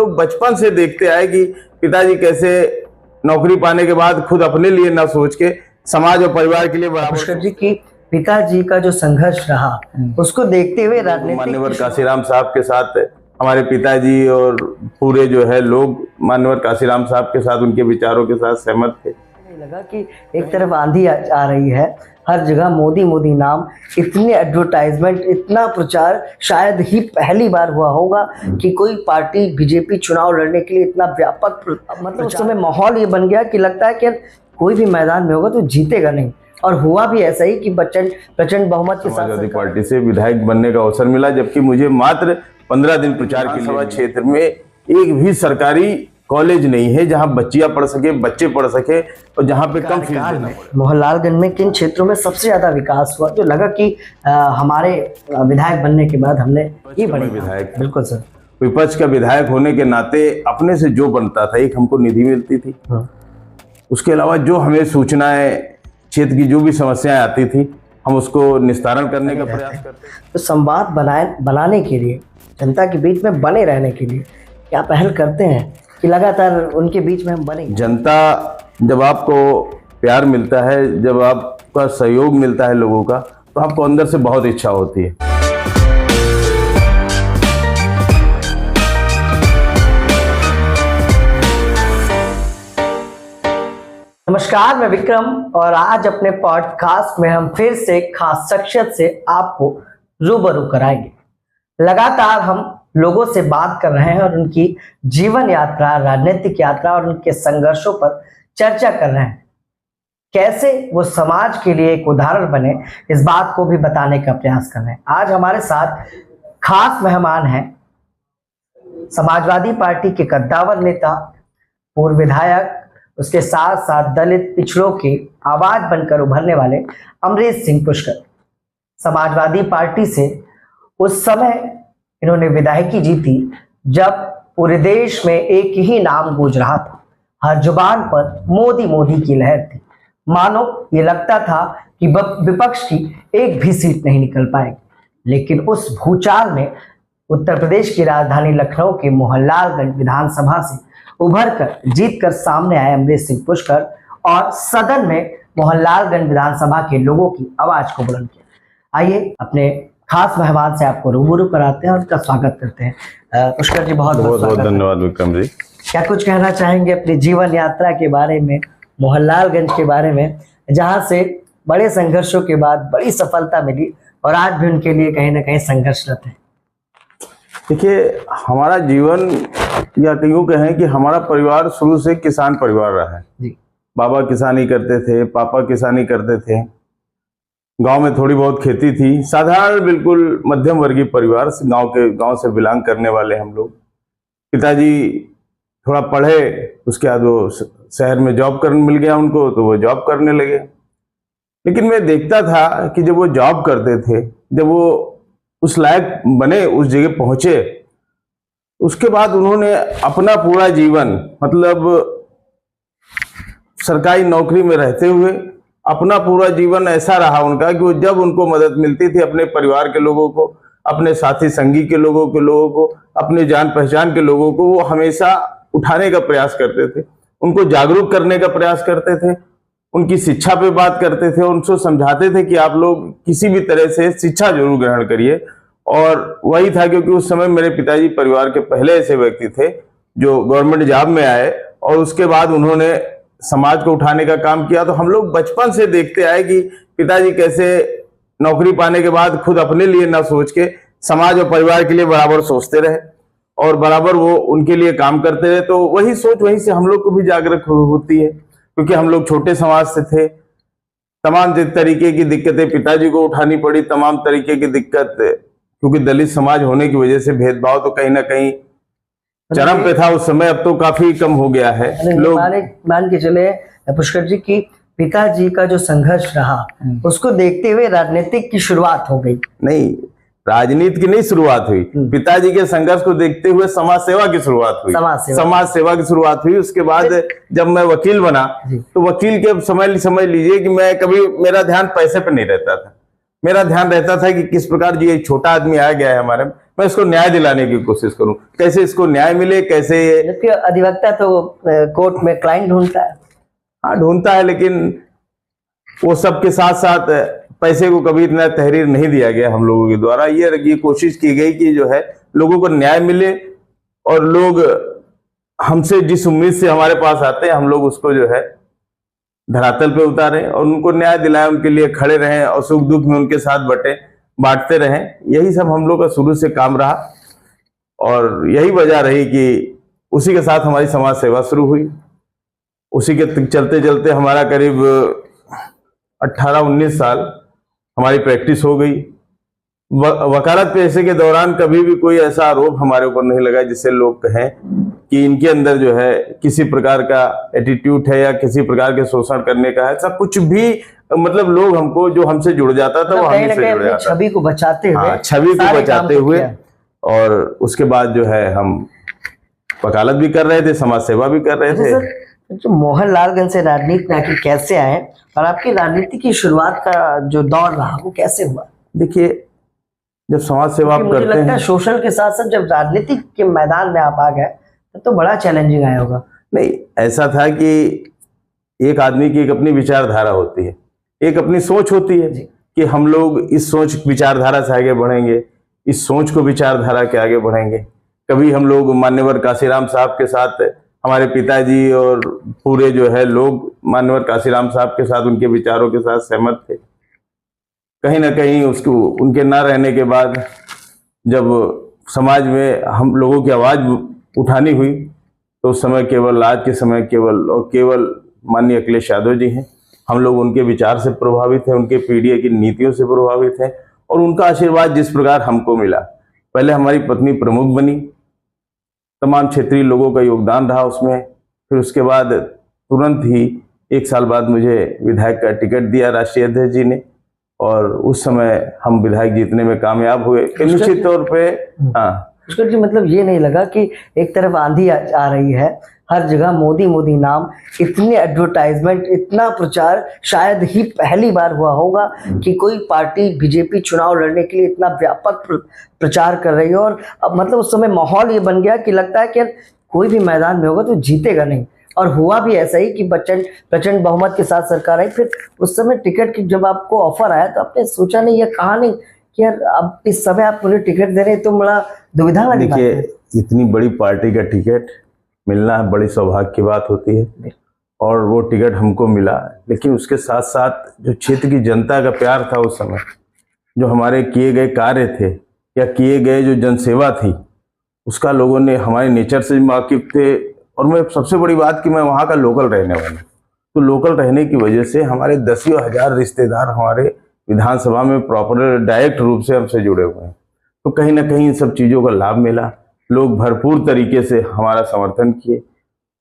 लोग बचपन से देखते आए कि पिताजी कैसे नौकरी पाने के बाद खुद अपने लिए ना सोच के समाज और परिवार के लिए पुष्कर जी की पिताजी का जो संघर्ष रहा उसको देखते हुए मान्यवर काशीराम साहब के साथ हमारे पिताजी और पूरे जो है लोग मान्यवर काशीराम साहब के साथ उनके विचारों के साथ सहमत थे। लगा कि एक तरफ आंधी आ रही है, हर जगह मोदी मोदी नाम, इतने एडवर्टाइजमेंट, इतना प्रचार शायद ही पहली बार हुआ होगा कि कोई पार्टी बीजेपी चुनाव लड़ने के लिए इतना व्यापक मतलब उस समय माहौल ये बन गया कि लगता है कि कोई भी मैदान में होगा तो जीतेगा नहीं। और हुआ भी ऐसा ही कि प्रचंड बहुमत के साथ समाजवादी पार्टी से विधायक बनने का अवसर मिला, जबकि मुझे मात्र 15 दिन प्रचार के लिए क्षेत्र में एक भी सरकारी कॉलेज नहीं है जहां बच्चियां पढ़ सके, बच्चे पढ़ सके और जहां पे कम फीस देना पड़े। मोहनलालगंज में किन क्षेत्रों में सबसे ज्यादा विकास हुआ जो लगा कि हमारे विधायक बनने के बाद हमने ये बड़े विधायक? बिल्कुल सर, विपक्ष का विधायक होने के नाते अपने से जो बनता था, एक हमको निधि मिलती थी, उसके अलावा जो हमें सूचनाएं, क्षेत्र की जो भी समस्याएं आती थी हम उसको निस्तारण करने का प्रयास करते। तो संवाद बनाने के लिए, जनता के बीच में बने रहने के लिए क्या पहल करते हैं कि लगातार उनके बीच में हम बने? जनता जब आपको प्यार मिलता है, जब आपका सहयोग मिलता है लोगों का, तो आपको अंदर से बहुत इच्छा होती है। नमस्कार, मैं विक्रम और आज अपने पॉडकास्ट में हम फिर से खास शख्सियत से आपको रूबरू कराएंगे। लगातार हम लोगों से बात कर रहे हैं और उनकी जीवन यात्रा, राजनीतिक यात्रा और उनके संघर्षों पर चर्चा कर रहे हैं। कैसे वो समाज के लिए एक उदाहरण बने, इस बात को भी बताने का प्रयास कर रहे हैं। आज हमारे साथ खास मेहमान हैं समाजवादी पार्टी के कद्दावर नेता, पूर्व विधायक, उसके साथ साथ दलित पिछड़ों की आवाज बनकर उभरने वाले अमरीश सिंह पुष्कर। समाजवादी पार्टी से उस समय इन्होंने विधायकी जीती जब पूरे देश में एक ही नाम गूंज रहा था, हर जुबान पर मोदी मोदी की लहर थी। मानो ये लगता था कि विपक्ष की एक भी सीट नहीं निकल पाएगी। लेकिन उस भूचाल में उत्तर प्रदेश की राजधानी लखनऊ के मोहनलालगंज विधानसभा से उभर कर जीत कर सामने आए अमरीश सिंह पुष्कर और सदन में मोहनलालगंज विधानसभा के लोगों की आवाज को बुलंद किया। आइए अपने खास मेहमान से आपको रूबरू कराते हैं और उनका स्वागत करते हैं। पुष्कर जी बहुत बहुत धन्यवाद। विक्रम जी, क्या कुछ कहना चाहेंगे अपनी जीवन यात्रा के बारे में, मोहनलालगंज के बारे में, जहां से बड़े संघर्षों के बाद बड़ी सफलता मिली और आज भी उनके लिए कहीं ना कहीं संघर्षरत है? देखिए, हमारा जीवन या यूँ कहें कि हमारा परिवार शुरू से किसान परिवार रहा है जी। बाबा किसानी करते थे, पापा किसानी करते थे, गांव में थोड़ी बहुत खेती थी, साधारण बिल्कुल मध्यम वर्गीय परिवार, गांव से बिलोंग करने वाले हम लोग। पिताजी थोड़ा पढ़े, उसके बाद वो शहर में जॉब करने मिल गया उनको, तो वो जॉब करने लगे। लेकिन मैं देखता था कि जब वो जॉब करते थे, जब वो उस लायक बने, उस जगह पहुंचे, उसके बाद उन्होंने अपना पूरा जीवन, मतलब सरकारी नौकरी में रहते हुए अपना पूरा जीवन ऐसा रहा उनका कि वो जब उनको मदद मिलती थी अपने परिवार के लोगों को, अपने साथी संगी के लोगों को, अपने जान पहचान के लोगों को, वो हमेशा उठाने का प्रयास करते थे, उनको जागरूक करने का प्रयास करते थे, उनकी शिक्षा पे बात करते थे, उनको समझाते थे कि आप लोग किसी भी तरह से शिक्षा जरूर ग्रहण करिए। और वही था क्योंकि उस समय मेरे पिताजी परिवार के पहले ऐसे व्यक्ति थे जो गवर्नमेंट जॉब में आए और उसके बाद उन्होंने समाज को उठाने का काम किया। तो हम लोग बचपन से देखते आए कि पिताजी कैसे नौकरी पाने के बाद खुद अपने लिए ना सोच के समाज और परिवार के लिए बराबर सोचते रहे और बराबर वो उनके लिए काम करते रहे। तो वही सोच वहीं से हम लोग को भी जागरूक होती है, क्योंकि हम लोग छोटे समाज से थे। तमाम तरीके की दिक्कतें पिताजी को उठानी पड़ी, तमाम तरीके की दिक्कत, क्योंकि दलित समाज होने की वजह से भेदभाव तो कहीं ना कहीं चरम पे था उस समय, अब तो काफी कम हो गया है। लोग मान के चले पुष्कर जी की पिताजी का जो संघर्ष रहा उसको देखते हुए राजनीतिक की शुरुआत हो गई? नहीं, राजनीति की नहीं शुरुआत हुई, पिताजी के संघर्ष को देखते हुए समाज सेवा की शुरुआत हुई। समाज सेवा की शुरुआत हुई। उसके बाद जब मैं वकील बना तो वकील के समझ लीजिए कि मैं कभी, मेरा ध्यान पैसे पे नहीं रहता था, मेरा ध्यान रहता था कि किस प्रकार जी एक छोटा आदमी आ गया है हमारे, मैं इसको न्याय दिलाने की कोशिश करूं, कैसे इसको न्याय मिले, कैसे। जबकि अधिवक्ता तो कोर्ट में क्लाइंट ढूंढता है। हाँ ढूंढता है, लेकिन वो सब के साथ साथ पैसे को कभी इतना तहरीर नहीं दिया गया हम लोगों के द्वारा। ये कोशिश की गई कि जो है लोगों को न्याय मिले, और लोग हमसे जिस उम्मीद से हमारे पास आते हैं हम लोग उसको जो है धरातल पे उतारें और उनको न्याय दिलाएं, उनके लिए खड़े रहें और सुख दुख में उनके साथ बांटते रहें। यही सब हम लोग का शुरू से काम रहा, और यही वजह रही कि उसी के साथ हमारी समाज सेवा शुरू हुई। उसी के चलते चलते हमारा करीब 18-19 साल हमारी प्रैक्टिस हो गई। वकालत पेशे के दौरान कभी भी कोई ऐसा आरोप हमारे ऊपर नहीं लगा जिससे लोग कहें कि इनके अंदर जो है किसी प्रकार का एटीट्यूड है या किसी प्रकार के शोषण करने का है। सब कुछ भी मतलब लोग हमको जो हमसे जुड़ जाता था वो हमसे जुड़ जाता, छवि को बचाते हुए, छवि को बचाते हुए। और उसके बाद जो है हम वकालत भी कर रहे थे, समाज सेवा भी कर रहे थे। जो मोहनलालगंज से राजनीति में आके कैसे आए और आपकी राजनीति की शुरुआत का जो दौर रहा वो कैसे हुआ? देखिए, जब समाज सेवा आप करते हैं, शोषण के साथ साथ जब राजनीति के मैदान में आप आ गए तो बड़ा चैलेंजिंग आया होगा। नहीं, ऐसा था कि एक आदमी की एक अपनी विचारधारा होती है, एक अपनी सोच होती है कि हम लोग इस सोच विचारधारा से आगे बढ़ेंगे, इस सोच को विचारधारा के आगे बढ़ेंगे। कभी हम लोग मान्यवर काशीराम साहब के साथ, हमारे पिताजी और पूरे जो है लोग मान्यवर काशीराम साहब के साथ, उनके विचारों के साथ सहमत थे। कहीं ना कहीं उसको उनके ना रहने के बाद जब समाज में हम लोगों की आवाज़ उठानी हुई तो उस समय केवल, आज के समय केवल माननीय अखिलेश यादव जी हैं। हम लोग उनके विचार से प्रभावित हैं, उनके पीडीए की नीतियों से प्रभावित हैं, और उनका आशीर्वाद जिस प्रकार हमको मिला, पहले हमारी पत्नी प्रमुख बनी, तमाम क्षेत्रीय लोगों का योगदान रहा उसमें। फिर उसके बाद तुरंत ही 1 साल बाद मुझे विधायक का टिकट दिया राष्ट्रीय अध्यक्ष जी ने, और उस समय हम विधायक जीतने में कामयाब हुए। निश्चित तौर पे पुष्कर जी, मतलब ये नहीं लगा कि एक तरफ आंधी आ रही है, हर जगह मोदी मोदी नाम, इतने एडवर्टाइजमेंट, इतना प्रचार शायद ही पहली बार हुआ होगा कि कोई पार्टी बीजेपी चुनाव लड़ने के लिए इतना व्यापक प्रचार कर रही है। और अब मतलब उस समय माहौल ये बन गया कि लगता है कि कोई भी मैदान में होगा तो जीतेगा नहीं, और हुआ भी ऐसा ही कि प्रचंड बहुमत के साथ सरकार आई। फिर उस समय टिकट की जब आपको ऑफर आया तो आपने सोचा नहीं, यह कहा नहीं कि यार अब इस समय आप मुझे टिकट दे रहे हैं तो बड़ा दुविधा वाली बात है। देखिए, इतनी बड़ी पार्टी का टिकट मिलना बड़ी सौभाग्य की बात होती है, और वो टिकट हमको मिला। लेकिन उसके साथ साथ जो क्षेत्र की जनता का प्यार था उस समय, जो हमारे किए गए कार्य थे या किए गए जो जनसेवा थी, उसका लोगों ने हमारे नेचर से वाकिफ थे। और मैं सबसे बड़ी बात कि मैं वहाँ का लोकल रहने वाला, तो लोकल रहने की वजह से हमारे 10 हजार रिश्तेदार हमारे विधानसभा में प्रॉपर डायरेक्ट रूप से हमसे जुड़े हुए हैं। तो कहीं ना कहीं इन सब चीज़ों का लाभ मिला, लोग भरपूर तरीके से हमारा समर्थन किए।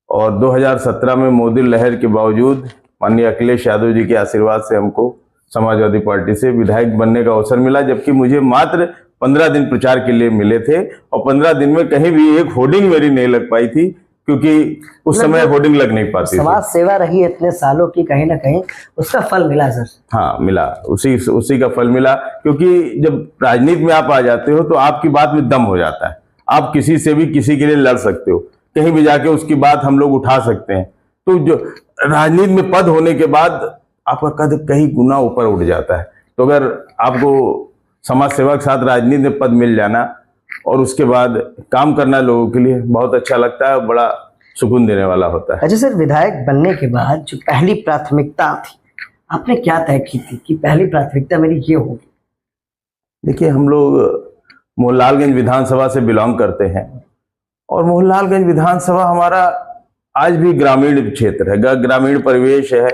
और 2017 में मोदी लहर के बावजूद माननीय अखिलेश यादव जी के आशीर्वाद से हमको समाजवादी पार्टी से विधायक बनने का अवसर मिला, जबकि मुझे मात्र 15 दिन प्रचार के लिए मिले थे, और 15 दिन में कहीं भी एक होर्डिंग मेरी नहीं लग पाई थी, क्योंकि उस समय होर्डिंग लग नहीं पाती। समाज सेवा रही इतने सालों की, कहीं ना कहीं उसका फल मिला सर। हाँ मिला, उसी का फल मिला, क्योंकि जब राजनीति में आप आ जाते हो तो आपकी बात में दम हो जाता है। आप किसी से भी किसी के लिए लड़ सकते हो, कहीं भी जाके उसकी बात हम लोग उठा सकते हैं। तो जो राजनीति में पद होने के बाद आपका कद कहीं गुना ऊपर उठ जाता है। तो अगर आपको समाज सेवा के साथ राजनीति में पद मिल जाना और उसके बाद काम करना लोगों के लिए बहुत अच्छा लगता है, बड़ा सुकून देने वाला होता है। अच्छा सर, विधायक बनने के बाद जो पहली प्राथमिकता थी, आपने क्या तय की थी कि पहली प्राथमिकता मेरी ये होगी? देखिए, हम लोग मोहनलालगंज विधानसभा से बिलोंग करते हैं, और मोहनलालगंज विधानसभा हमारा आज भी ग्रामीण क्षेत्र है, ग्रामीण परिवेश है।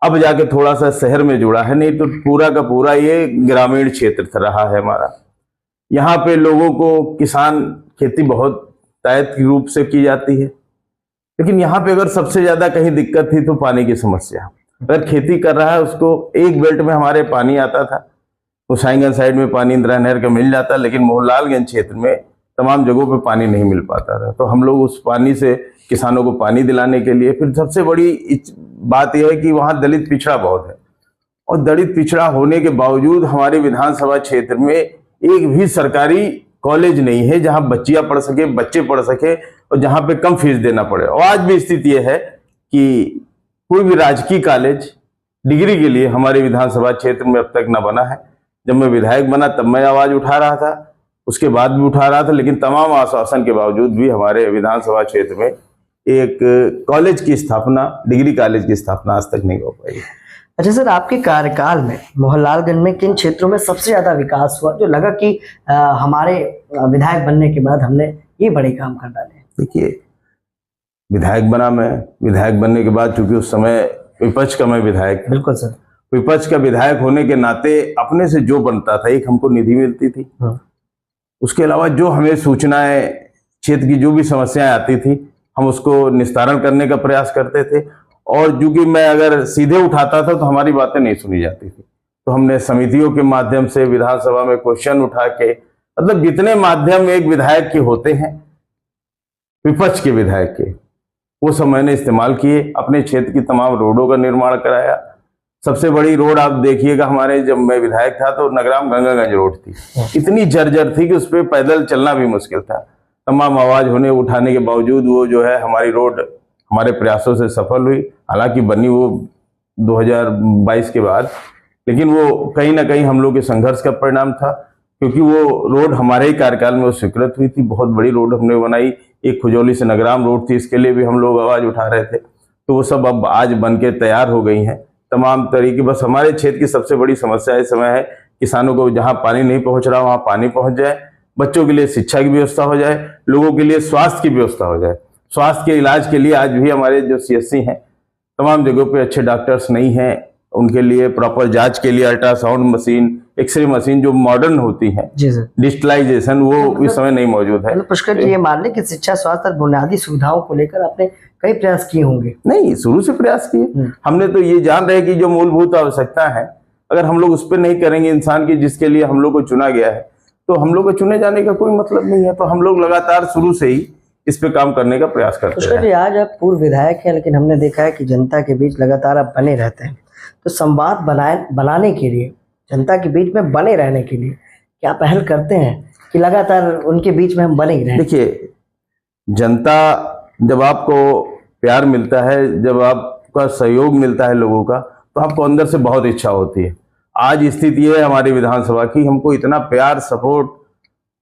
अब जाके थोड़ा सा शहर में जुड़ा है, नहीं तो पूरा का पूरा ये ग्रामीण क्षेत्र रहा है हमारा। यहाँ पे लोगों को किसान खेती बहुत तैयार रूप से की जाती है, लेकिन यहाँ पे अगर सबसे ज्यादा कहीं दिक्कत थी तो पानी की समस्या। अगर खेती कर रहा है उसको, एक बेल्ट में हमारे पानी आता था, हुसैनगंज साइड में पानी इंदिरा नहर का मिल जाता, लेकिन मोहनलालगंज क्षेत्र में तमाम जगहों पे पानी नहीं मिल पाता था। तो हम लोग उस पानी से किसानों को पानी दिलाने के लिए, फिर सबसे बड़ी बात यह है कि वहाँ दलित पिछड़ा बहुत है, और दलित पिछड़ा होने के बावजूद हमारे विधानसभा क्षेत्र में एक भी सरकारी कॉलेज नहीं है जहां बच्चियां पढ़ सके, बच्चे पढ़ सके, और जहां पे कम फीस देना पड़े। और आज भी स्थिति यह है कि कोई भी राजकीय कॉलेज डिग्री के लिए हमारे विधानसभा क्षेत्र में अब तक न बना है। जब मैं विधायक बना तब मैं आवाज उठा रहा था, उसके बाद भी उठा रहा था, लेकिन तमाम आश्वासन के बावजूद भी हमारे विधानसभा क्षेत्र में एक कॉलेज की स्थापना, डिग्री कॉलेज की स्थापना आज तक नहीं हो पाई। अच्छा सर, आपके कार्यकाल में मोहनलालगंज में किन क्षेत्रों में सबसे ज्यादा विकास हुआ, जो लगा कि हमारे विधायक बनने के बाद हमने ये बड़े काम कर डाले? देखिए, विधायक बना मैं, विधायक बनने के बाद चूंकि उस समय विपक्ष का मैं विधायक, बिल्कुल सर, विपक्ष का विधायक होने के नाते अपने से जो बनता था, एक हमको निधि मिलती थी, उसके अलावा जो हमें सूचनाएं, क्षेत्र की जो भी समस्याएं आती थी, हम उसको निस्तारण करने का प्रयास करते थे। और चूंकि मैं अगर सीधे उठाता था तो हमारी बातें नहीं सुनी जाती थी, तो हमने समितियों के माध्यम से, विधानसभा में क्वेश्चन उठा के, मतलब जितने माध्यम एक विधायक के होते हैं, विपक्ष के विधायक के, वो सब मैंने इस्तेमाल किए। अपने क्षेत्र की तमाम रोडों का निर्माण कराया। सबसे बड़ी रोड आप देखिएगा, हमारे जब मैं विधायक था तो नगराम गंगागंज रोड थी, इतनी जर्जर थी कि उस पर पैदल चलना भी मुश्किल था। तमाम आवाज होने उठाने के बावजूद वो जो है हमारी रोड हमारे प्रयासों से सफल हुई। हालांकि बनी वो 2022 के बाद, लेकिन वो कहीं ना कहीं हम लोग के संघर्ष का परिणाम था, क्योंकि वो रोड हमारे ही कार्यकाल में वो स्वीकृत हुई थी। बहुत बड़ी रोड हमने बनाई। एक खुजौली से नगराम रोड थी, इसके लिए भी हम लोग आवाज उठा रहे थे, तो वो सब अब आज बन के तैयार हो गई हैं तमाम तरीके। बस हमारे क्षेत्र की सबसे बड़ी समस्या इस समय है, किसानों को जहां पानी नहीं पहुंच रहा वहां पानी पहुंच जाए, बच्चों के लिए शिक्षा की व्यवस्था हो जाए, लोगों के लिए स्वास्थ्य की व्यवस्था हो जाए। स्वास्थ्य के इलाज के लिए आज भी हमारे जो CSC हैं, तमाम जगहों पे अच्छे डॉक्टर्स नहीं हैं, उनके लिए प्रॉपर जांच के लिए अल्ट्रासाउंड मशीन, एक्सरे मशीन जो मॉडर्न होती है, डिजिटलाइजेशन, वो इस समय नहीं मौजूद है। पुष्कर जी, ये मान लें कि शिक्षा, स्वास्थ्य और बुनियादी सुविधाओं को लेकर आपने कई प्रयास किए होंगे? नहीं, शुरू से प्रयास किए। हमने तो ये जान रहे कि जो मूलभूत आवश्यकता है, अगर हम लोग उस पर नहीं करेंगे इंसान की, जिसके लिए हम लोग को चुना गया है, तो हम लोग को चुने जाने का कोई मतलब नहीं है। तो हम लोग लगातार शुरू से ही इस पे काम करने का प्रयास करते हैं। जी, आज आप पूर्व विधायक हैं, लेकिन हमने देखा है कि जनता के बीच लगातार आप बने रहते हैं, तो संवाद बनाने के लिए, जनता के बीच में बने रहने के लिए क्या पहल करते हैं कि लगातार उनके बीच में हम बने ही रहें? देखिए, जनता जब आपको प्यार मिलता है, जब आपका सहयोग मिलता है लोगों का, तो आपको अंदर से बहुत इच्छा होती है। आज स्थिति है हमारी विधानसभा की, हमको इतना प्यार, सपोर्ट,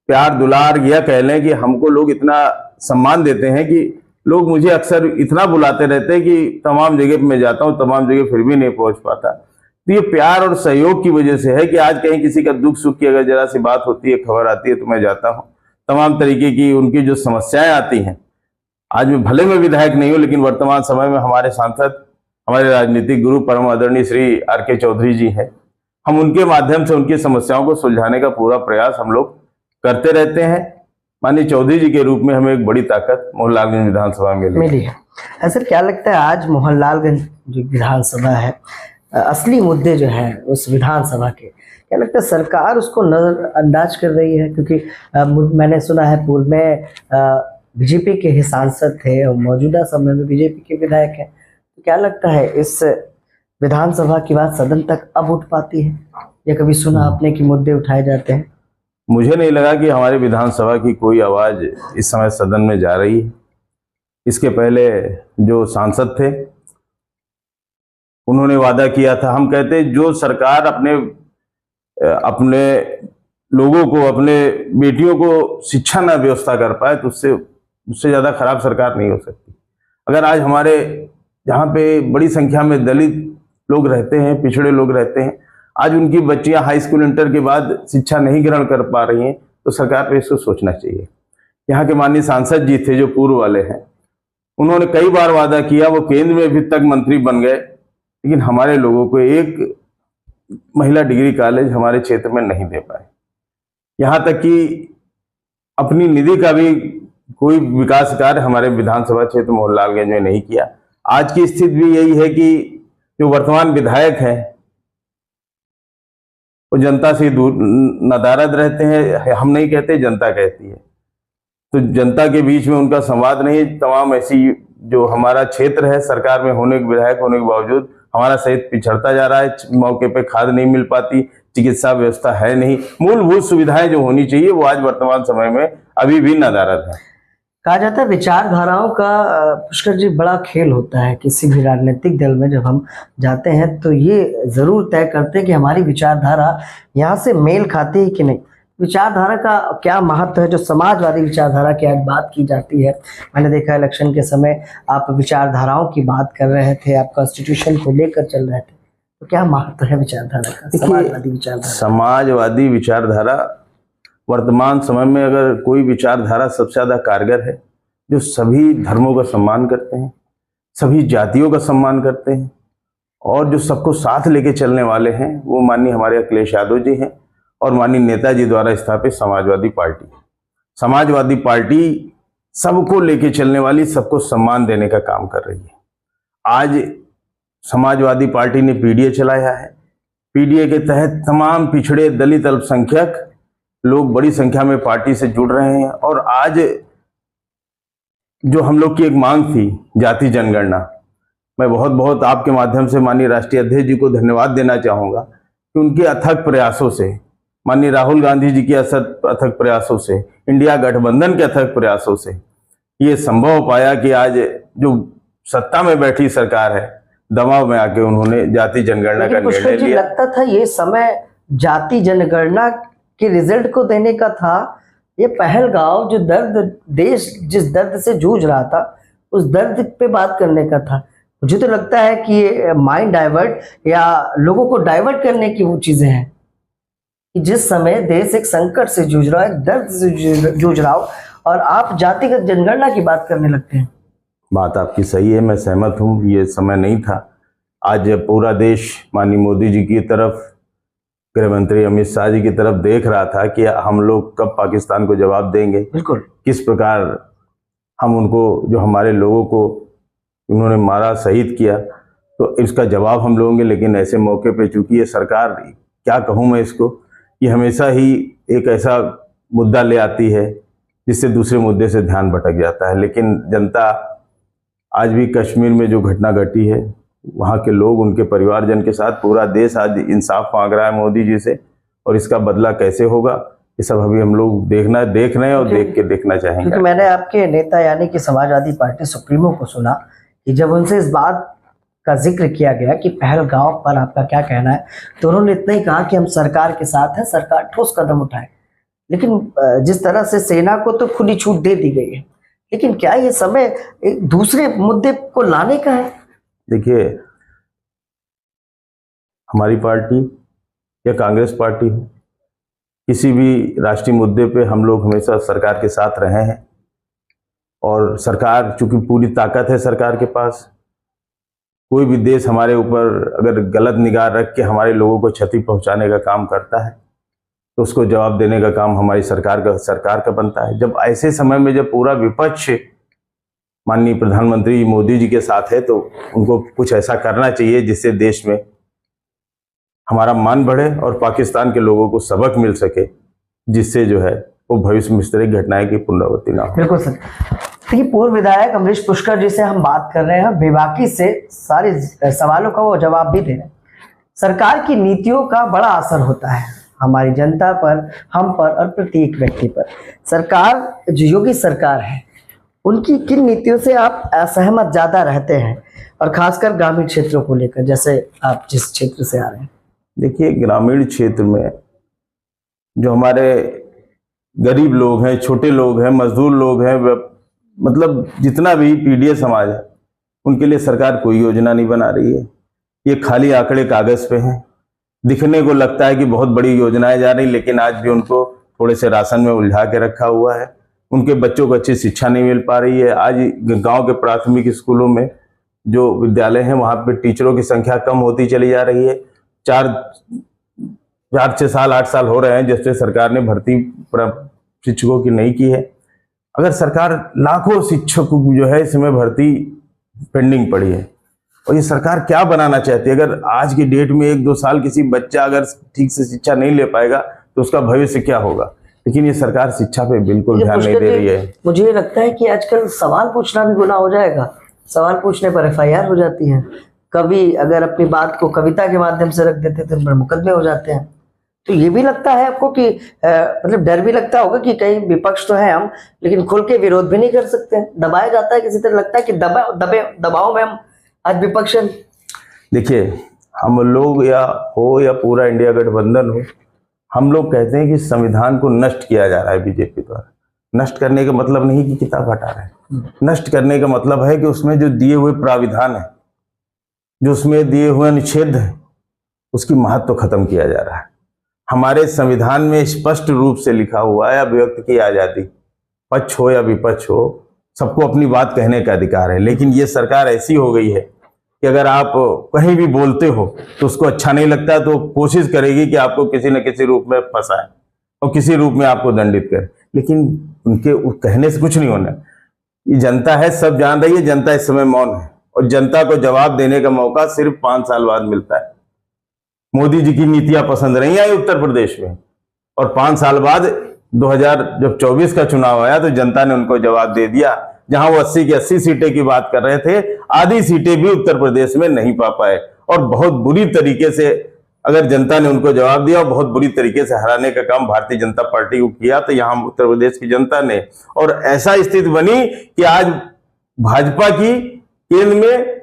प्यार दुलार, यह कह लें कि हमको लोग इतना सम्मान देते हैं कि लोग मुझे अक्सर इतना बुलाते रहते हैं कि तमाम जगह मैं जाता हूँ, तमाम जगह फिर भी नहीं पहुंच पाता। तो ये प्यार और सहयोग की वजह से है कि आज कहीं किसी का दुख सुख की अगर जरा सी बात होती है, खबर आती है, तो मैं जाता हूँ। तमाम तरीके की उनकी जो समस्याएं आती हैं, आज मैं भले में विधायक नहीं हूँ, लेकिन वर्तमान समय में हमारे सांसद, हमारे राजनीतिक गुरु परम आदरणीय श्री RK चौधरी जी हैं, हम उनके माध्यम से उनकी समस्याओं को सुलझाने का पूरा प्रयास हम लोग करते रहते हैं। माननीय चौधरी जी के रूप में हमें एक बड़ी ताकत मोहनलालगंज विधानसभा में मिली है। सर, क्या लगता है आज मोहनलालगंज जो विधानसभा है, असली मुद्दे जो है उस विधानसभा के, क्या लगता है सरकार उसको नजरअंदाज कर रही है? क्योंकि मैंने सुना है पूर्व में बीजेपी के ही सांसद थे और मौजूदा समय में बीजेपी के विधायक हैं, तो क्या लगता है इस विधानसभा की बात सदन तक अब उठ पाती है, या कभी सुना आपने कि मुद्दे उठाए जाते हैं? मुझे नहीं लगा कि हमारे विधानसभा की कोई आवाज इस समय सदन में जा रही है। इसके पहले जो सांसद थे, उन्होंने वादा किया था, हम कहते जो सरकार अपने लोगों को, अपने बेटियों को शिक्षा न व्यवस्था कर पाए, तो उससे ज्यादा खराब सरकार नहीं हो सकती। अगर आज हमारे जहाँ पे बड़ी संख्या में दलित लोग रहते हैं, पिछड़े लोग रहते हैं, आज उनकी बच्चियां हाई स्कूल इंटर के बाद शिक्षा नहीं ग्रहण कर पा रही हैं, तो सरकार पे इसको सोचना चाहिए। यहाँ के माननीय सांसद जी थे जो पूर्व वाले हैं, उन्होंने कई बार वादा किया, वो केंद्र में भी तक मंत्री बन गए, लेकिन हमारे लोगों को एक महिला डिग्री कॉलेज हमारे क्षेत्र में नहीं दे पाए। यहाँ तक कि अपनी निधि का भी कोई विकास कार्य हमारे विधानसभा क्षेत्र मोहनलालगंज में नहीं किया। आज की स्थिति भी यही है कि जो वर्तमान विधायक हैं वो जनता से दूर नदारद रहते हैं। हम नहीं कहते, जनता कहती है। तो जनता के बीच में उनका संवाद नहीं। तमाम ऐसी जो हमारा क्षेत्र है, सरकार में होने के, विधायक होने के बावजूद हमारा सहित पिछड़ता जा रहा है। मौके पे खाद नहीं मिल पाती, चिकित्सा व्यवस्था है नहीं, मूलभूत सुविधाएं जो होनी चाहिए वो आज वर्तमान समय में अभी भी नदारद है। कहा जाता है विचारधाराओं का पुष्कर जी बड़ा खेल होता है। किसी भी राजनीतिक दल में जब हम जाते हैं तो ये जरूर तय करते हैं कि हमारी विचारधारा यहाँ से मेल खाती है कि नहीं। विचारधारा का क्या महत्व है, जो समाजवादी विचारधारा की आज बात की जाती है। मैंने देखा इलेक्शन के समय आप विचारधाराओं की बात कर रहे थे, आप कॉन्स्टिट्यूशन को लेकर चल रहे थे, तो क्या महत्व है विचारधारा का, समाजवादी विचारधारा? समाजवादी विचारधारा वर्तमान समय में अगर कोई विचारधारा सबसे ज्यादा कारगर है, जो सभी धर्मों का सम्मान करते हैं, सभी जातियों का सम्मान करते हैं और जो सबको साथ लेके चलने वाले हैं, वो माननीय हमारे अखिलेश यादव जी हैं और माननीय नेताजी द्वारा स्थापित समाजवादी पार्टी। समाजवादी पार्टी सबको लेके चलने वाली, सबको सम्मान देने का काम कर रही है। आज समाजवादी पार्टी ने पीडीए चलाया है। पीडीए के तहत तमाम पिछड़े, दलित, अल्पसंख्यक लोग बड़ी संख्या में पार्टी से जुड़ रहे हैं और आज जो हम लोग की एक मांग थी जाति जनगणना, मैं बहुत बहुत आपके माध्यम से माननीय राष्ट्रीय अध्यक्ष जी को धन्यवाद देना चाहूँगा कि उनके अथक प्रयासों से, माननीय राहुल गांधी जी के अथक प्रयासों से, इंडिया गठबंधन के अथक प्रयासों से ये संभव हो पाया कि आज जो सत्ता में बैठी सरकार है, दबाव में आके उन्होंने जाति जनगणना का निर्णय लिया। लगता था ये समय जाति जनगणना के रिजल्ट को देने का था। ये पहलगांव जो दर्द, देश जिस दर्द से जूझ रहा था, उस दर्द पे बात करने का था। मुझे तो लगता है कि ये माइंड डाइवर्ट या लोगों को डाइवर्ट करने की वो चीजें हैं कि जिस समय देश एक संकट से जूझ रहा है, दर्द से जूझ रहा हो, और आप जातिगत जनगणना की बात करने लगते हैं। बात आपकी सही है, मैं सहमत हूँ। ये समय नहीं था। आज पूरा देश माननीय मोदी जी की तरफ, गृह मंत्री अमित शाह जी की तरफ देख रहा था कि हम लोग कब पाकिस्तान को जवाब देंगे। बिल्कुल, किस प्रकार हम उनको, जो हमारे लोगों को उन्होंने मारा, शहीद किया, तो इसका जवाब हम लोगे। लेकिन ऐसे मौके पे चूंकि ये सरकार, क्या कहूँ मैं इसको, ये हमेशा ही एक ऐसा मुद्दा ले आती है जिससे दूसरे मुद्दे से ध्यान भटक जाता है। लेकिन जनता आज भी, कश्मीर में जो घटना घटी है, वहाँ के लोग, उनके परिवारजन के साथ पूरा देश आज इंसाफ मांग रहा है मोदी जी से, और इसका बदला कैसे होगा ये सब अभी हम लोग देख रहे हैं और देख के देखना चाहेंगे। क्योंकि मैंने आपके नेता यानी कि समाजवादी पार्टी सुप्रीमो को सुना कि जब उनसे इस बात का जिक्र किया गया कि पहलगांव पर आपका क्या कहना है, तो उन्होंने इतना ही कहा कि हम सरकार के साथ हैं, सरकार ठोस कदम उठाए। लेकिन जिस तरह से सेना को तो खुली छूट दे दी गई है, लेकिन क्या ये समय एक दूसरे मुद्दे को लाने का है? देखिए, हमारी पार्टी या कांग्रेस पार्टी हो, किसी भी राष्ट्रीय मुद्दे पे हम लोग हमेशा सरकार के साथ रहे हैं। और सरकार, चूंकि पूरी ताकत है सरकार के पास, कोई भी देश हमारे ऊपर अगर गलत निगाह रख के हमारे लोगों को क्षति पहुंचाने का काम करता है तो उसको जवाब देने का काम हमारी सरकार का बनता है। जब ऐसे समय में जब पूरा विपक्ष माननीय प्रधानमंत्री मोदी जी के साथ है, तो उनको कुछ ऐसा करना चाहिए जिससे देश में हमारा मान बढ़े और पाकिस्तान के लोगों को सबक मिल सके, जिससे जो है वो भविष्य में इस तरह की घटनाएं की पुनरावृत्ति ना हो। बिल्कुल सर। देखिए, पूर्व विधायक अमरीश पुष्कर जी से हम बात कर रहे हैं, बेबाकी से सारे सवालों का वो जवाब भी दे रहे हैं। सरकार की नीतियों का बड़ा असर होता है हमारी जनता पर, हम पर और प्रत्येक व्यक्ति पर। सरकार जो योगी सरकार है, उनकी किन नीतियों से आप असहमत ज्यादा रहते हैं, और खासकर ग्रामीण क्षेत्रों को लेकर, जैसे आप जिस क्षेत्र से आ रहे हैं? देखिए, ग्रामीण क्षेत्र में जो हमारे गरीब लोग हैं, छोटे लोग हैं, मजदूर लोग हैं, मतलब जितना भी पीडीए समाज है, उनके लिए सरकार कोई योजना नहीं बना रही है। ये खाली आंकड़े कागज पे हैं। दिखने को लगता है कि बहुत बड़ी योजनाएं जा रही, लेकिन आज भी उनको थोड़े से राशन में उलझा के रखा हुआ है। उनके बच्चों को अच्छी शिक्षा नहीं मिल पा रही है। आज गांव के प्राथमिक स्कूलों में जो विद्यालय हैं, वहां पे टीचरों की संख्या कम होती चली जा रही है। 4-6 साल 8 साल हो रहे हैं जब से सरकार ने भर्ती शिक्षकों की नहीं की है। अगर सरकार, लाखों शिक्षक जो है इसमें भर्ती पेंडिंग पड़ी है, और ये सरकार क्या बनाना चाहती है? अगर आज की डेट में 1-2 साल किसी बच्चा अगर ठीक से शिक्षा नहीं ले पाएगा तो उसका भविष्य क्या होगा? लेकिन ये सरकार शिक्षा पे बिल्कुल ध्यान नहीं दे रही है। मुझे ये लगता है कि आजकल सवाल पूछना भी गुनाह हो जाएगा। सवाल पूछने पर FIR हो जाती है। कभी अगर अपनी बात को कविता के माध्यम से रख देते तो उन पर मुकदमे हो जाते हैं। तो ये भी लगता है आपको कि मतलब डर भी लगता होगा कि कहीं विपक्ष तो है हम, लेकिन खुल के विरोध भी नहीं कर सकते हैं, दबाया जाता है किसी तरह, लगता है कि दबाव में हम आज विपक्ष हैं। देखिए, हम लोग या पूरा इंडिया गठबंधन हो, हम लोग कहते हैं कि संविधान को नष्ट किया जा रहा है बीजेपी द्वारा। नष्ट करने का मतलब नहीं कि किताब हटा रहे हैं, नष्ट करने का मतलब है कि उसमें जो दिए हुए प्राविधान है, जो उसमें दिए हुए अनुच्छेद है, उसकी महत्व खत्म किया जा रहा है। हमारे संविधान में स्पष्ट रूप से लिखा हुआ है अभिव्यक्ति की आजादी, पक्ष हो या विपक्ष हो, सबको अपनी बात कहने का अधिकार है। लेकिन ये सरकार ऐसी हो गई है कि अगर आप कहीं भी बोलते हो तो उसको अच्छा नहीं लगता, तो कोशिश करेगी कि आपको किसी न किसी रूप में फंसाए और किसी रूप में आपको दंडित करे। लेकिन उनके कहने से कुछ नहीं होना। ये जनता है, सब जान रही है, जनता इस समय मौन है और जनता को जवाब देने का मौका सिर्फ 5 साल बाद मिलता है। मोदी जी की नीतियां पसंद नहीं आई उत्तर प्रदेश में, और 5 साल बाद 2024 का चुनाव आया तो जनता ने उनको जवाब दे दिया। जहां वो 80 की 80 सीटें की बात कर रहे थे, आधी सीटें भी उत्तर प्रदेश में नहीं पा पाए, और बहुत बुरी तरीके से अगर जनता ने उनको जवाब दिया और बहुत बुरी तरीके से हराने का काम भारतीय जनता पार्टी को किया, तो यहाँ उत्तर प्रदेश की जनता ने, और ऐसा स्थिति बनी कि आज भाजपा की केंद्र में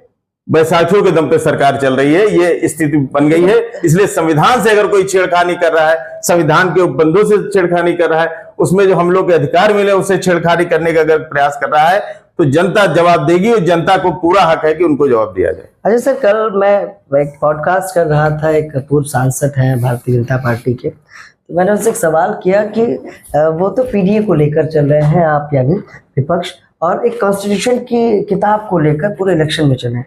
बैसाखियों के दम पे सरकार चल रही है। ये स्थिति बन गई है। इसलिए संविधान से अगर कोई छेड़खानी कर रहा है, संविधान के उपबंधों से छेड़खानी कर रहा है, उसमें जो हम लोग के अधिकार मिले उससे छेड़खानी करने का अगर प्रयास कर रहा है, तो जनता जवाब देगी और जनता को पूरा हक है कि उनको जवाब दिया जाए। अच्छा सर, कल मैं एक पॉडकास्ट कर रहा था, एक पूर्व सांसद हैं भारतीय जनता पार्टी के, तो मैंने उनसे एक सवाल किया कि वो तो पीडीए को लेकर चल रहे हैं, आप यानी विपक्ष, और एक कॉन्स्टिट्यूशन की किताब को लेकर पूरे इलेक्शन में चले।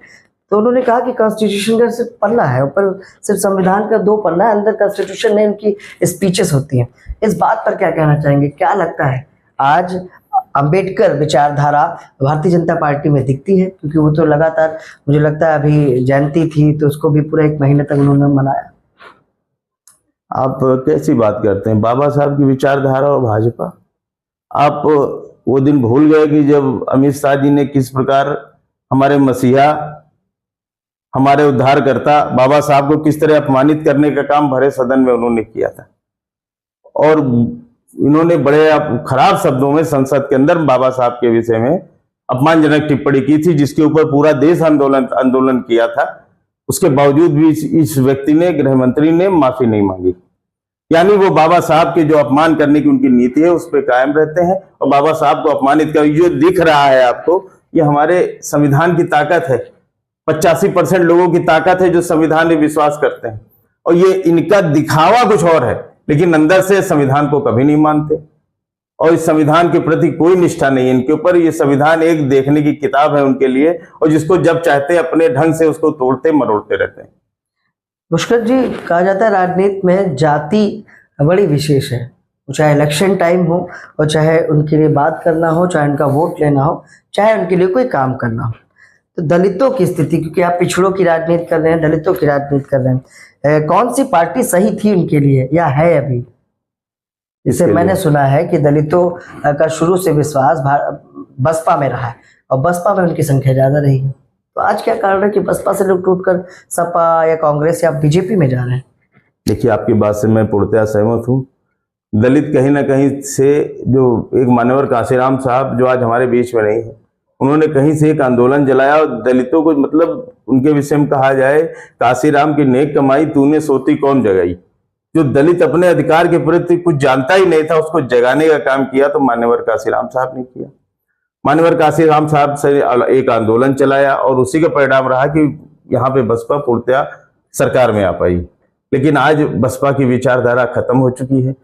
तो उन्होंने कहा कि कॉन्स्टिट्यूशन का सिर्फ पन्ना है, ऊपर सिर्फ संविधान का 2 पन्ना है, अंदर कॉन्स्टिट्यूशन में उनकी स्पीचेस होती हैं। इस बात पर क्या कहना चाहेंगे? क्या लगता है आज अंबेडकर विचारधारा भारतीय जनता पार्टी में दिखती है? क्योंकि वो तो लगातार, मुझे लगता है अभी जयंती थी तो उसको भी पूरा 1 महीने तक उन्होंने मनाया। आप कैसी बात करते हैं? बाबा साहब की विचारधारा और भाजपा, आप वो दिन भूल गए कि जब अमित शाह जी ने किस प्रकार हमारे मसीहा, हमारे उद्धारकर्ता बाबा साहब को किस तरह अपमानित करने का काम भरे सदन में उन्होंने किया था, और इन्होंने बड़े खराब शब्दों में संसद के अंदर बाबा साहब के विषय में अपमानजनक टिप्पणी की थी, जिसके ऊपर पूरा देश आंदोलन किया था। उसके बावजूद भी इस व्यक्ति ने, गृह मंत्री ने, माफी नहीं मांगी। यानी वो बाबा साहब के जो अपमान करने की उनकी नीति है उस पर कायम रहते हैं, और बाबा साहब को अपमानित कर, जो दिख रहा है आपको, ये हमारे संविधान की ताकत है। 85% लोगों की ताकत है जो संविधान में विश्वास करते हैं, और ये इनका दिखावा कुछ और है, लेकिन अंदर से संविधान को कभी नहीं मानते, और इस संविधान के प्रति कोई निष्ठा नहीं है इनके ऊपर। ये संविधान एक देखने की किताब है उनके लिए, और जिसको जब चाहते हैं अपने ढंग से उसको तोड़ते मरोड़ते रहते हैं। पुष्कर जी, कहा जाता है राजनीति में जाति बड़ी विशेष है, चाहे इलेक्शन टाइम हो और चाहे उनके लिए बात करना हो, चाहे उनका वोट लेना हो, चाहे उनके लिए कोई काम करना हो। तो दलितों की स्थिति, क्योंकि आप पिछड़ों की राजनीति कर रहे हैं, दलितों की राजनीति कर रहे हैं, कौन सी पार्टी सही थी उनके लिए या है अभी? जैसे मैंने सुना है कि दलितों का शुरू से विश्वास बसपा में रहा है और बसपा में उनकी संख्या ज्यादा रही है। तो आज क्या कारण है कि बसपा से लोग टूटकर सपा या कांग्रेस या बीजेपी में जा रहे हैं? देखिए, आपकी बात से मैं पूर्णतः सहमत हूँ। दलित कहीं ना कहीं से, जो एक मान्यवर काशीराम साहब जो आज हमारे बीच में नहीं है, उन्होंने कहीं से एक आंदोलन जलाया और दलितों को, मतलब उनके विषय में कहा जाए, काशीराम की नेक कमाई तूने सोती कौन जगाई। जो दलित अपने अधिकार के प्रति कुछ जानता ही नहीं था, उसको जगाने का काम किया तो मान्यवर काशीराम साहब ने किया। मान्यवर काशीराम साहब से एक आंदोलन चलाया और उसी का परिणाम रहा कि यहाँ पे बसपा पूर्णतया सरकार में आ पाई। लेकिन आज बसपा की विचारधारा खत्म हो चुकी है।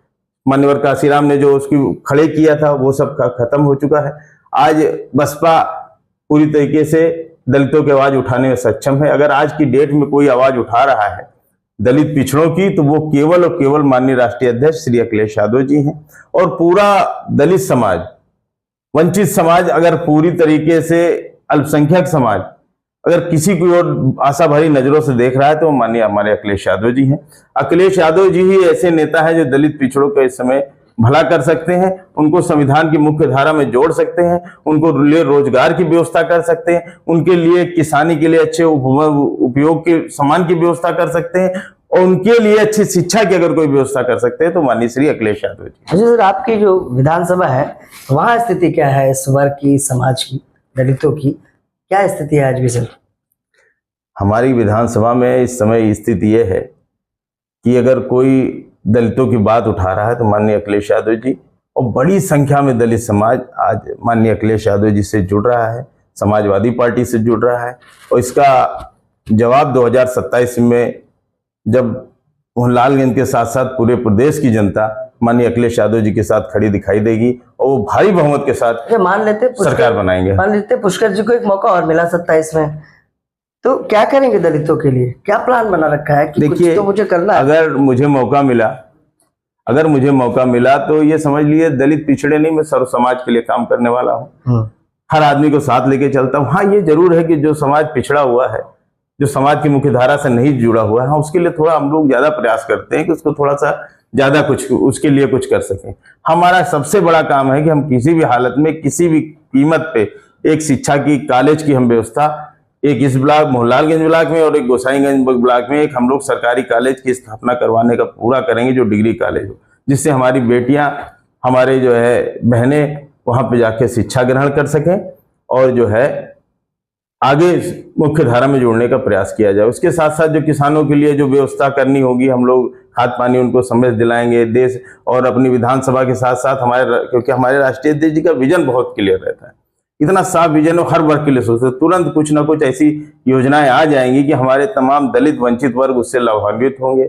मान्यवर काशीराम ने जो उसकी खड़े किया था वो सब खत्म हो चुका है। आज बसपा पूरी तरीके से दलितों की आवाज उठाने में सक्षम है। अगर आज की डेट में कोई आवाज उठा रहा है दलित पिछड़ों की, तो वो केवल और केवल माननीय राष्ट्रीय अध्यक्ष श्री अखिलेश यादव जी हैं। और पूरा दलित समाज, वंचित समाज, अगर पूरी तरीके से अल्पसंख्यक समाज अगर किसी की ओर आशा भरी नजरों से देख रहा है तो माननीय हमारे अखिलेश यादव जी हैं। अखिलेश यादव जी ही ऐसे नेता हैं जो दलित पिछड़ों का इस समय भला कर सकते हैं, उनको संविधान की मुख्य धारा में जोड़ सकते हैं, उनको लिए रोजगार की व्यवस्था कर सकते हैं, उनके लिए किसानी के लिए अच्छे उपयोग के सामान की व्यवस्था कर सकते हैं, और उनके लिए अच्छी शिक्षा की अगर कोई व्यवस्था कर सकते हैं तो माननीय श्री अखिलेश यादव जी। अच्छा सर, आपकी जो विधानसभा है वहाँ स्थिति क्या है इस वर्ग की, समाज की, दलितों की क्या स्थिति है आज भी सर? हमारी विधानसभा में इस समय स्थिति ये है कि अगर कोई दलितों की बात उठा रहा है तो माननीय अखिलेश यादव जी, और बड़ी संख्या में दलित समाज आज माननीय अखिलेश यादव जी से जुड़ रहा है, समाजवादी पार्टी से जुड़ रहा है। और इसका जवाब 2027 में जब मोहनलालगंज के साथ साथ पूरे प्रदेश की जनता माननीय अखिलेश यादव जी के साथ खड़ी दिखाई देगी और वो भारी बहुमत के साथ अच्छा, मान लेते सरकार बनाएंगे। मान लेते पुष्कर जी को एक मौका और मिला 27 में, तो क्या करेंगे दलितों के लिए? क्या प्लान बना रखा है कि कुछ तो मुझे करना है? अगर मुझे मौका मिला तो ये समझ लिए दलित पिछड़े नहीं, मैं सर्व समाज के लिए काम करने वाला हूँ। हर आदमी को साथ लेके चलता हूँ। हाँ, ये जरूर है कि जो समाज पिछड़ा हुआ है, जो समाज की मुख्य धारा से नहीं जुड़ा हुआ है, उसके लिए थोड़ा हम लोग ज्यादा प्रयास करते हैं कि उसको थोड़ा सा ज्यादा कुछ उसके लिए कुछ कर सकें। हमारा सबसे बड़ा काम है कि हम किसी भी हालत में किसी भी कीमत पे एक शिक्षा की, कॉलेज की हम व्यवस्था, एक इस ब्लॉक मोहनलालगंज ब्लॉक में और एक गोसाईगंज ब्लॉक में एक हम लोग सरकारी कॉलेज की स्थापना करवाने का पूरा करेंगे, जो डिग्री कॉलेज हो, जिससे हमारी बेटियां, हमारे जो है बहनें वहां पे जाके शिक्षा ग्रहण कर सकें और जो है आगे मुख्य धारा में जोड़ने का प्रयास किया जाए। उसके साथ साथ जो किसानों के लिए जो व्यवस्था करनी होगी, हम लोग खाद पानी उनको समय दिलाएंगे देश और अपनी विधानसभा के साथ साथ क्योंकि हमारे राष्ट्रीय अध्यक्ष जी का विजन बहुत क्लियर रहता है, इतना साफ विजन और हर वर्ग के लिए सोचते, तुरंत कुछ ना कुछ ऐसी योजनाएं आ जाएंगी कि हमारे तमाम दलित वंचित वर्ग उससे लाभान्वित होंगे,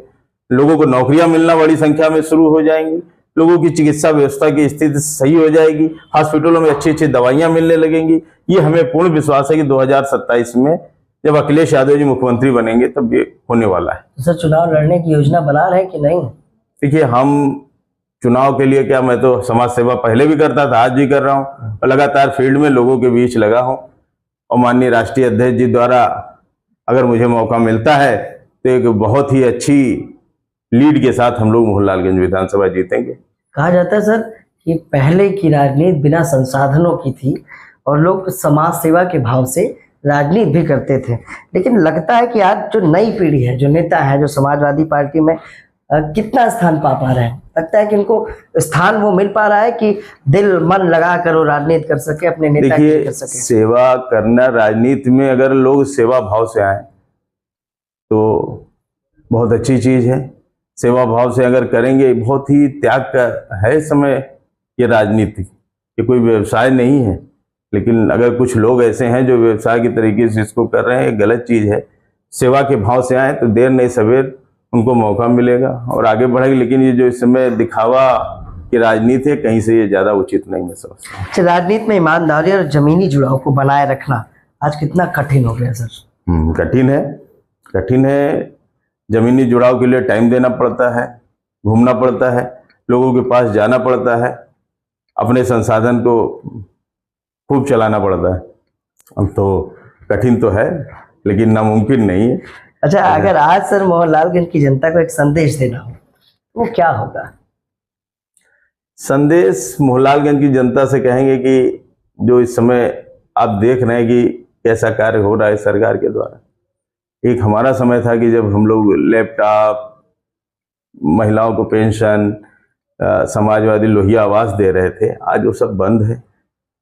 लोगों को नौकरियां मिलना बड़ी संख्या में शुरू हो जाएंगी, लोगों की चिकित्सा व्यवस्था की स्थिति सही हो जाएगी, हॉस्पिटलों में अच्छी अच्छी दवाइयां मिलने लगेंगी। ये हमें पूर्ण विश्वास है कि 2027 में जब अखिलेश यादव जी मुख्यमंत्री बनेंगे तब ये होने वाला है। सर, चुनाव लड़ने की योजना बना रहे हैं कि नहीं? देखिए, हम चुनाव के लिए क्या, मैं तो समाज सेवा पहले भी करता था, आज भी कर रहा हूँ और लगातार फील्ड में लोगों के बीच लगा हूँ। और माननीय राष्ट्रीय अध्यक्ष जी द्वारा अगर मुझे मौका मिलता है तो एक बहुत ही अच्छी लीड के साथ हम लोग मोहनलालगंज विधानसभा जीतेंगे। कहा जाता है सर कि पहले की राजनीति बिना संसाधनों की थी और लोग समाज सेवा के भाव से राजनीति भी करते थे, लेकिन लगता है कि आज जो नई पीढ़ी है, जो नेता है, जो समाजवादी पार्टी में कितना स्थान पा रहे हैं? लगता है कि उनको स्थान वो मिल पा रहा है कि दिल मन लगा कर वो राजनीति कर सके, अपने नेता की कर सके? सेवा करना, राजनीति में अगर लोग सेवा भाव से आए तो बहुत अच्छी चीज है। सेवा भाव से अगर करेंगे, बहुत ही त्याग का है समय ये राजनीति, ये कोई व्यवसाय नहीं है, लेकिन अगर कुछ लोग ऐसे हैं जो व्यवसाय के तरीके से इसको कर रहे हैं, ये गलत चीज है। सेवा के भाव से आए तो देर नहीं सवेर उनको मौका मिलेगा और आगे बढ़ेगी, लेकिन ये जो इस समय दिखावा की राजनीति है, कहीं से ये ज्यादा उचित नहीं है। समझता राजनीति में ईमानदारी और जमीनी जुड़ाव को बनाए रखना आज कितना कठिन हो गया सर? कठिन है। जमीनी जुड़ाव के लिए टाइम देना पड़ता है, घूमना पड़ता है, लोगों के पास जाना पड़ता है, अपने संसाधन को खूब चलाना पड़ता है। तो कठिन तो है, लेकिन नामुमकिन नहीं है। अच्छा, अगर आज सर मोहनलालगंज की जनता को एक संदेश देना हो तो वो क्या होगा? संदेश मोहनलालगंज की जनता से कहेंगे कि जो इस समय आप देख रहे हैं कि कैसा कार्य हो रहा है सरकार के द्वारा, एक हमारा समय था कि जब हम लोग लैपटॉप, महिलाओं को पेंशन, समाजवादी लोहिया आवास दे रहे थे, आज वो सब बंद है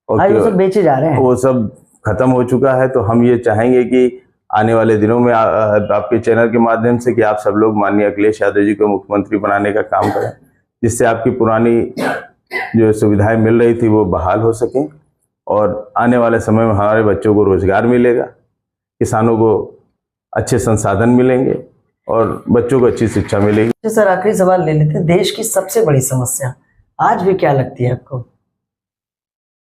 और आज वो सब बेचे जा रहे हैं, वो सब खत्म हो चुका है। तो हम ये चाहेंगे कि आने वाले दिनों में आपके चैनल के माध्यम से कि आप सब लोग माननीय अखिलेश यादव जी को मुख्यमंत्री बनाने का काम करें, जिससे आपकी पुरानी जो सुविधाएं मिल रही थी वो बहाल हो सकें और आने वाले समय में हमारे बच्चों को रोजगार मिलेगा, किसानों को अच्छे संसाधन मिलेंगे और बच्चों को अच्छी शिक्षा मिलेगी। सर, आखिरी सवाल ले लेते हैं। देश की सबसे बड़ी समस्या आज भी क्या लगती है आपको?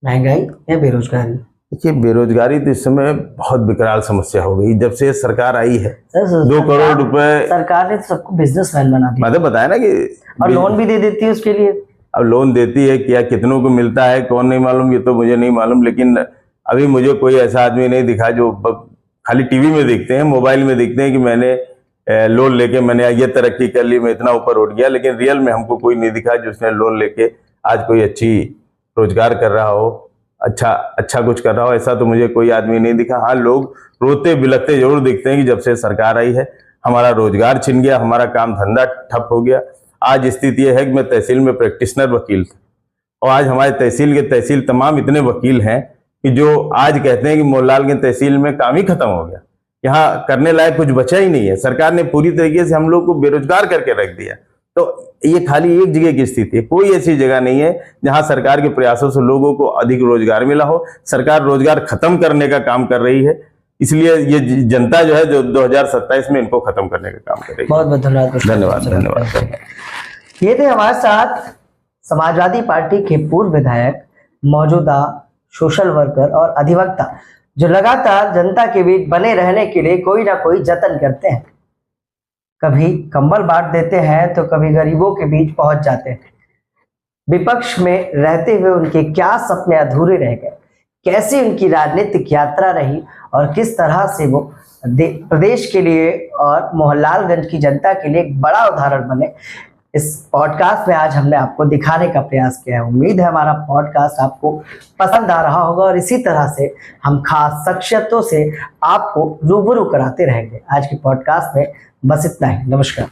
महंगाई या बेरोजगारी? देखिए, बेरोजगारी तो इस समय बहुत विकराल समस्या हो गई जब से सरकार आई है। 2 करोड़ रुपए सरकार ने तो सबको बिजनेसमैन बना दिया। मैंने बताया ना कि और लोन भी दे देती है उसके लिए। अब लोन देती है, क्या कितनों को मिलता है कौन नहीं मालूम, ये तो मुझे नहीं मालूम, लेकिन अभी मुझे कोई ऐसा आदमी नहीं दिखा जो खाली टीवी में देखते हैं, मोबाइल में देखते हैं कि मैंने लोन लेके मैंने ये तरक्की कर ली, मैं इतना ऊपर उठ गया, लेकिन रियल में हमको कोई नहीं दिखा जिसने लोन लेके आज कोई अच्छी रोजगार कर रहा हो, अच्छा कुछ कर रहा हो। ऐसा तो मुझे कोई आदमी नहीं दिखा। हाँ, लोग रोते बिलखते जरूर दिखते हैं कि जब से सरकार आई है हमारा रोजगार छिन गया, हमारा काम धंधा ठप हो गया। आज स्थिति यह है कि मैं तहसील में प्रैक्टिशनर वकील था और आज हमारे तहसील के तहसील तमाम इतने वकील हैं कि जो आज कहते हैं कि मोहनलालगंज तहसील में काम ही खत्म हो गया, यहाँ करने लायक कुछ बचा ही नहीं है। सरकार ने पूरी तरीके से हम लोग को बेरोजगार करके रख दिया। तो ये खाली एक जगह की स्थिति है, कोई ऐसी जगह नहीं है जहां सरकार के प्रयासों से लोगों को अधिक रोजगार मिला हो। सरकार रोजगार खत्म करने का काम कर रही है, इसलिए ये जनता जो है जो 2027 में इनको खत्म करने का काम कर रही है। बहुत बहुत धन्यवाद। धन्यवाद। ये थे हमारे साथ समाजवादी पार्टी के पूर्व विधायक, मौजूदा सोशल वर्कर और अधिवक्ता, जो लगातार जनता के बीच बने रहने के लिए कोई ना कोई जतन करते हैं। कभी कंबल बांट देते हैं तो कभी गरीबों के बीच पहुंच जाते हैं। विपक्ष में रहते हुए उनके क्या सपने अधूरे रह गए, कैसी उनकी राजनीतिक यात्रा रही और किस तरह से वो प्रदेश के लिए और मोहनलालगंज की जनता के लिए एक बड़ा उदाहरण बने, इस पॉडकास्ट में आज हमने आपको दिखाने का प्रयास किया है। उम्मीद है हमारा पॉडकास्ट आपको पसंद आ रहा होगा और इसी तरह से हम खास शख्सियतों से आपको रूबरू कराते रहेंगे। आज के पॉडकास्ट में बस इतना ही। नमस्कार।